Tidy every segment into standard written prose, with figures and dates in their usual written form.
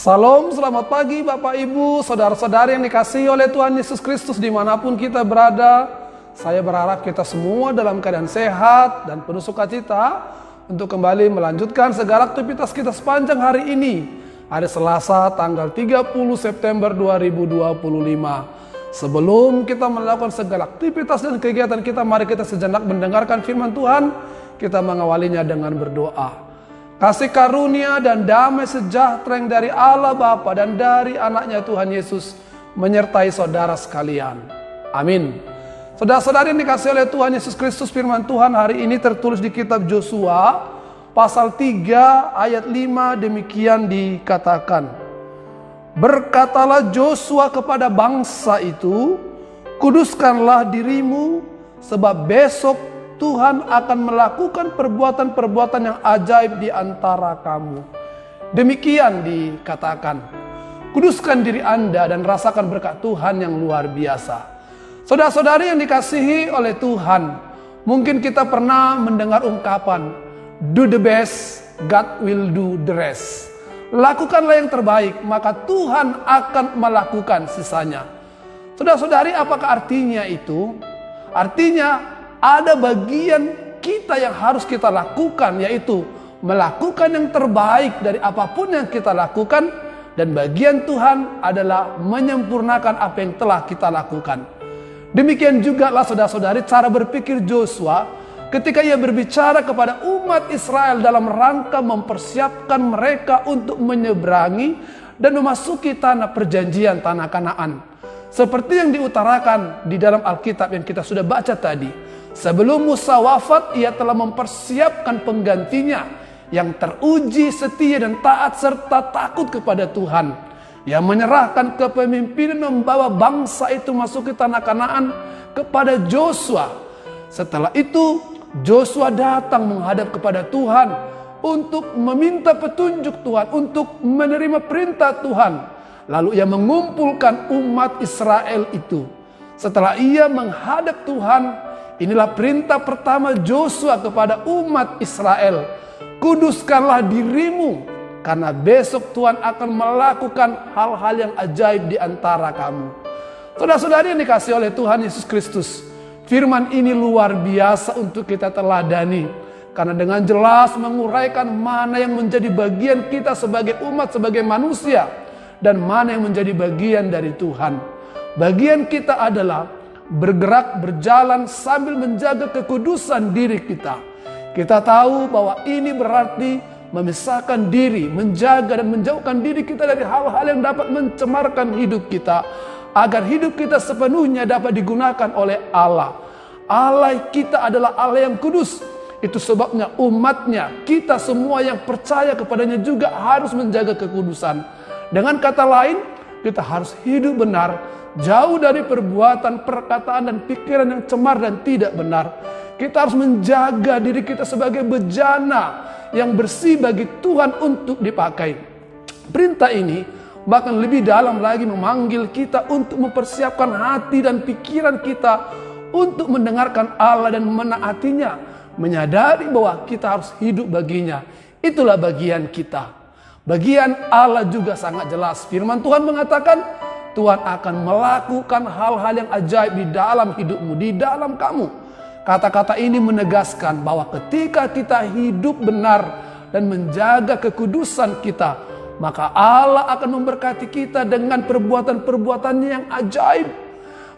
Salam, selamat pagi Bapak Ibu, saudara-saudari yang dikasihi oleh Tuhan Yesus Kristus dimanapun kita berada. Saya berharap kita semua dalam keadaan sehat dan penuh sukacita untuk kembali melanjutkan segala aktivitas kita sepanjang hari ini. Hari Selasa tanggal 30 September 2025. Sebelum kita melakukan segala aktivitas dan kegiatan kita, mari kita sejenak mendengarkan firman Tuhan. Kita mengawalinya dengan berdoa. Kasih karunia dan damai sejahtera yang dari Allah Bapa dan dari anaknya Tuhan Yesus menyertai saudara sekalian. Amin. Saudara-saudari yang dikasihi oleh Tuhan Yesus Kristus, firman Tuhan hari ini tertulis di kitab Yosua pasal 3 ayat 5, demikian dikatakan. Berkatalah Yosua kepada bangsa itu, kuduskanlah dirimu sebab besok Tuhan akan melakukan perbuatan-perbuatan yang ajaib di antara kamu. Demikian dikatakan. Kuduskan diri Anda dan rasakan berkat Tuhan yang luar biasa. Saudara-saudari yang dikasihi oleh Tuhan, mungkin kita pernah mendengar ungkapan, do the best, God will do the rest. Lakukanlah yang terbaik, maka Tuhan akan melakukan sisanya. Saudara-saudari, apakah artinya itu? Artinya ada bagian kita yang harus kita lakukan, yaitu melakukan yang terbaik dari apapun yang kita lakukan. Dan bagian Tuhan adalah menyempurnakan apa yang telah kita lakukan. Demikian juga lah saudara-saudari cara berpikir Yosua ketika ia berbicara kepada umat Israel dalam rangka mempersiapkan mereka untuk menyeberangi dan memasuki tanah perjanjian, tanah Kanaan. Seperti yang diutarakan di dalam Alkitab yang kita sudah baca tadi. Sebelum Musa wafat, ia telah mempersiapkan penggantinya yang teruji setia dan taat serta takut kepada Tuhan. Yang menyerahkan kepemimpinan membawa bangsa itu masuk ke tanah Kanaan kepada Yosua. Setelah itu, Yosua datang menghadap kepada Tuhan untuk meminta petunjuk Tuhan, untuk menerima perintah Tuhan. Lalu ia mengumpulkan umat Israel itu. Setelah ia menghadap Tuhan, inilah perintah pertama Yosua kepada umat Israel. Kuduskanlah dirimu, karena besok Tuhan akan melakukan hal-hal yang ajaib di antara kamu. Saudara-saudari yang dikasihi oleh Tuhan Yesus Kristus, firman ini luar biasa untuk kita teladani. Karena dengan jelas menguraikan mana yang menjadi bagian kita sebagai umat, sebagai manusia, dan mana yang menjadi bagian dari Tuhan. Bagian kita adalah bergerak, berjalan sambil menjaga kekudusan diri kita. Kita tahu bahwa ini berarti memisahkan diri, menjaga dan menjauhkan diri kita dari hal-hal yang dapat mencemarkan hidup kita, agar hidup kita sepenuhnya dapat digunakan oleh Allah. Allah kita adalah Allah yang kudus. Itu sebabnya umatnya, kita semua yang percaya kepadanya juga harus menjaga kekudusan. Dengan kata lain, kita harus hidup benar, jauh dari perbuatan, perkataan, dan pikiran yang cemar dan tidak benar. Kita harus menjaga diri kita sebagai bejana yang bersih bagi Tuhan untuk dipakai. Perintah ini bahkan lebih dalam lagi memanggil kita untuk mempersiapkan hati dan pikiran kita untuk mendengarkan Allah dan menaatinya, menyadari bahwa kita harus hidup baginya. Itulah bagian kita. Bagian Allah juga sangat jelas. Firman Tuhan mengatakan, Tuhan akan melakukan hal-hal yang ajaib di dalam hidupmu, di dalam kamu. Kata-kata ini menegaskan bahwa ketika kita hidup benar dan menjaga kekudusan kita, maka Allah akan memberkati kita dengan perbuatan-perbuatannya yang ajaib.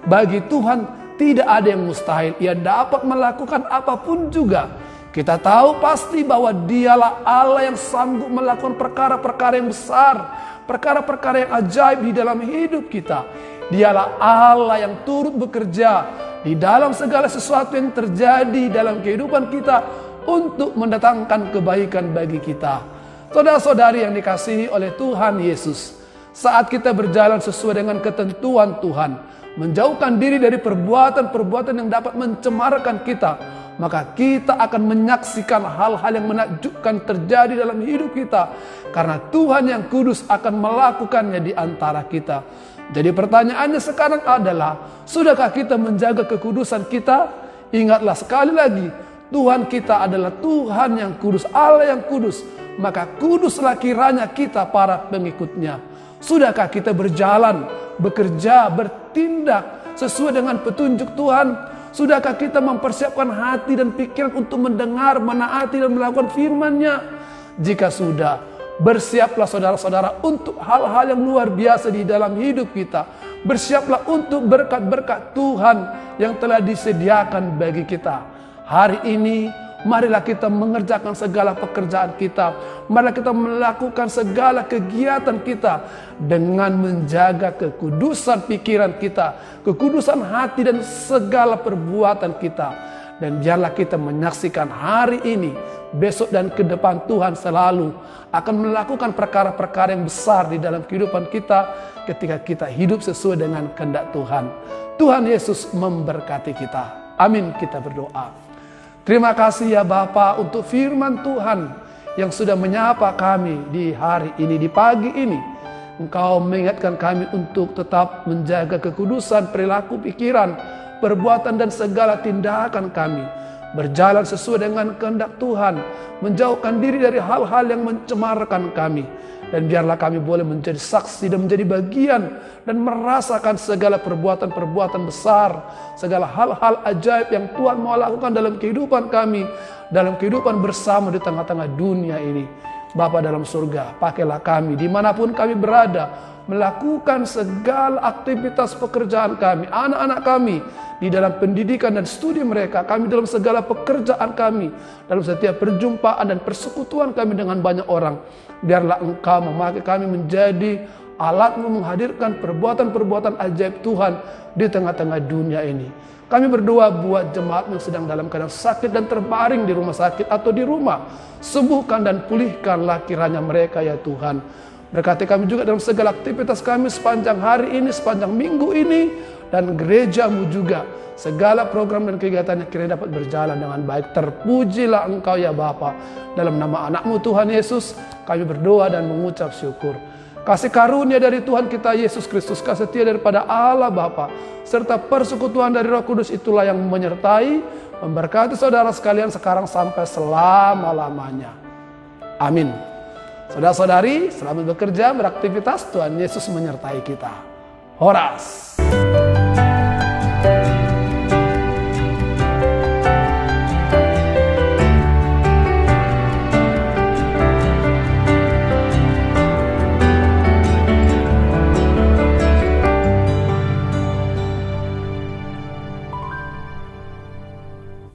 Bagi Tuhan tidak ada yang mustahil. Ia dapat melakukan apapun juga. Kita tahu pasti bahwa Dialah Allah yang sanggup melakukan perkara-perkara yang besar, perkara-perkara yang ajaib di dalam hidup kita. Dialah Allah yang turut bekerja di dalam segala sesuatu yang terjadi dalam kehidupan kita untuk mendatangkan kebaikan bagi kita. Saudara-saudari yang dikasihi oleh Tuhan Yesus, saat kita berjalan sesuai dengan ketentuan Tuhan, menjauhkan diri dari perbuatan-perbuatan yang dapat mencemarkan kita, maka kita akan menyaksikan hal-hal yang menakjubkan terjadi dalam hidup kita. Karena Tuhan yang kudus akan melakukannya di antara kita. Jadi pertanyaannya sekarang adalah, sudahkah kita menjaga kekudusan kita? Ingatlah sekali lagi, Tuhan kita adalah Tuhan yang kudus, Allah yang kudus. maka kuduslah kiranya kita para pengikutnya. Sudahkah kita berjalan, bekerja, bertindak sesuai dengan petunjuk Tuhan? Sudahkah kita mempersiapkan hati dan pikiran untuk mendengar, menaati dan melakukan firman-Nya? Jika sudah, bersiaplah saudara-saudara untuk hal-hal yang luar biasa di dalam hidup kita. Bersiaplah untuk berkat-berkat Tuhan yang telah disediakan bagi kita. Hari ini, marilah kita mengerjakan segala pekerjaan kita. Marilah kita melakukan segala kegiatan kita dengan menjaga kekudusan pikiran kita, kekudusan hati dan segala perbuatan kita. Dan biarlah kita menyaksikan hari ini, besok dan ke depan Tuhan selalu akan melakukan perkara-perkara yang besar di dalam kehidupan kita ketika kita hidup sesuai dengan kehendak Tuhan. Tuhan Yesus memberkati kita. Amin, kita berdoa. Terima kasih ya Bapa untuk firman Tuhan yang sudah menyapa kami di hari ini, di pagi ini. Engkau mengingatkan kami untuk tetap menjaga kekudusan perilaku pikiran, perbuatan dan segala tindakan kami. Berjalan sesuai dengan kehendak Tuhan, menjauhkan diri dari hal-hal yang mencemarkan kami. Dan biarlah kami boleh menjadi saksi dan menjadi bagian dan merasakan segala perbuatan-perbuatan besar, segala hal-hal ajaib yang Tuhan mau lakukan dalam kehidupan kami, dalam kehidupan bersama di tengah-tengah dunia ini. Bapa dalam surga, pakailah kami dimanapun kami berada, melakukan segala aktivitas pekerjaan kami, anak-anak kami di dalam pendidikan dan studi mereka, kami dalam segala pekerjaan kami, dalam setiap perjumpaan dan persekutuan kami dengan banyak orang. Biarlah Engkau memakai kami menjadi alat-Mu menghadirkan perbuatan-perbuatan ajaib Tuhan di tengah-tengah dunia ini. Kami berdoa buat jemaat yang sedang dalam keadaan sakit dan terbaring di rumah sakit atau di rumah. Sembuhkan dan pulihkanlah kiranya mereka ya Tuhan. Berkati kami juga dalam segala aktivitas kami sepanjang hari ini, sepanjang minggu ini. Dan gereja-Mu juga. Segala program dan kegiatannya kiranya dapat berjalan dengan baik. Terpujilah Engkau ya Bapa. Dalam nama anak-Mu Tuhan Yesus, kami berdoa dan mengucap syukur. Kasih karunia dari Tuhan kita Yesus Kristus, kasih setia daripada Allah Bapa, serta persekutuan dari Roh Kudus itulah yang menyertai, memberkati saudara sekalian sekarang sampai selama-lamanya. Amin. Saudara-saudari, selamat bekerja, beraktivitas. Tuhan Yesus menyertai kita. Horas.